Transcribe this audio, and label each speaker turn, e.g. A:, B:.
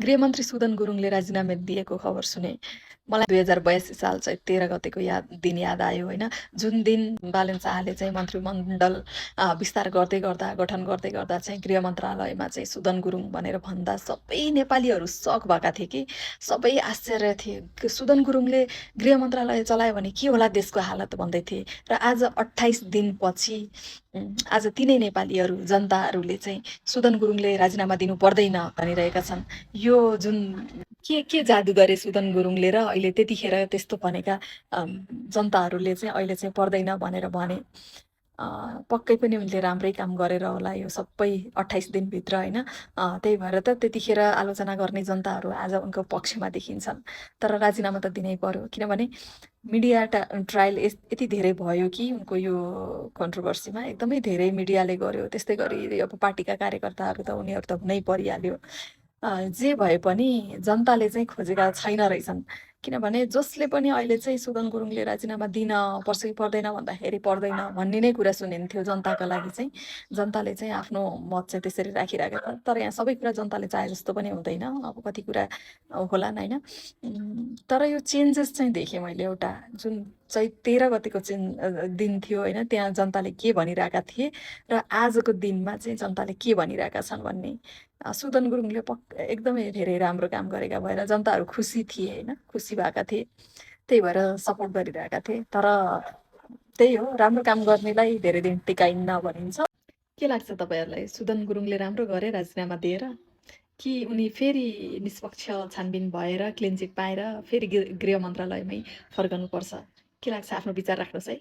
A: गृहमन्त्री सुदन गुरुङले राजीनामा दिएको खबर सुने। मलाई 2082 साल चाहिँ 13 गतेको दिन याद आयो होइन। जुन दिन बालन शाहले चाहिँ मन्त्रीमण्डल विस्तार गर्दै गर्दा गठन गर्दै गर्दा चाहिँ गृह मन्त्रालयमा चाहिँ सुदन गुरुङ भनेर भन्दा सबै नेपालीहरू सक भएका थिए कि सबै आश्चर्य थिए। सुदन गुरुङले गृह मन्त्रालय चलायो भने के होला देशको हालत भन्दै थिए। र आज 28 दिनपछि आज तिनै नेपालीहरू जनताहरूले चाहिँ सुदन गुरुङले राजीनामा दिनु पर्दैन भनिरहेका छन्। यो जुन के जादु गरे सुदन गुरुङले र अहिले त्यतिखेर त्यस्तो भनेका जनताहरूले चाहिँ अहिले चाहिँ पर्दैन भनेर भने। पक्कै पनि उनले राम्रै काम गरेर होला यो सबै 28 दिनभित्र होइन। त्यही भएर त त्यतिखेर आलोचना गर्ने जनताहरू आज उनको पक्षमा देखिन्छन्। तर राजीनामा त दिनै पर्यो, किनभने मिडिया ट्रायल यति धेरै भयो कि उनको यो कन्ट्रोभर्सीमा एकदमै धेरै मिडियाले गर्यो। त्यस्तै गरी अब पार्टीका कार्यकर्ताहरू त उनीहरू त हुनै परिहाल्यो। जे भए पनि जनताले चाहिँ खोजेका छैन रहेछन्। किनभने जसले पनि अहिले चाहिँ सुदन गुरुङले राजीनामा दिन पर्छ कि पर्दैन भन्दाखेरि पर्दैन भन्ने नै कुरा सुनिन्थ्यो जनताका लागि चाहिँ। जनताले चाहिँ आफ्नो मत चाहिँ त्यसरी राखिरहेको छ। तर यहाँ सबै कुरा जनताले चाहे जस्तो पनि हुँदैन, अब कति कुरा होलान् होइन। तर यो चेन्जेस चाहिँ देखेँ मैले एउटा, जुन चाहिँ 13 गतेको दिन थियो होइन, त्यहाँ जनताले के भनिरहेका थिए र आजको दिनमा चाहिँ जनताले के भनिरहेका छन् भन्ने। सुदन गुरुङले एकदमै धेरै राम्रो काम गरेका भएर जनताहरू खुसी थिए होइन, खुसी भएका थिए। त्यही भएर सपोर्ट गरिरहेका थिए। तर त्यही हो, राम्रो काम गर्नेलाई धेरै दिन टिकाइन्न भनिन्छ। के लाग्छ तपाईँहरूलाई, सुदन गुरुङले राम्रो गरे राजीनामा दिएर, कि उनी फेरि निष्पक्ष छानबिन भएर क्लिन चिट पाएर फेरि गृह मन्त्रालयमै फर्कनुपर्छ? के लाग्छ, आफ्नो विचार राख्नुहोस् है।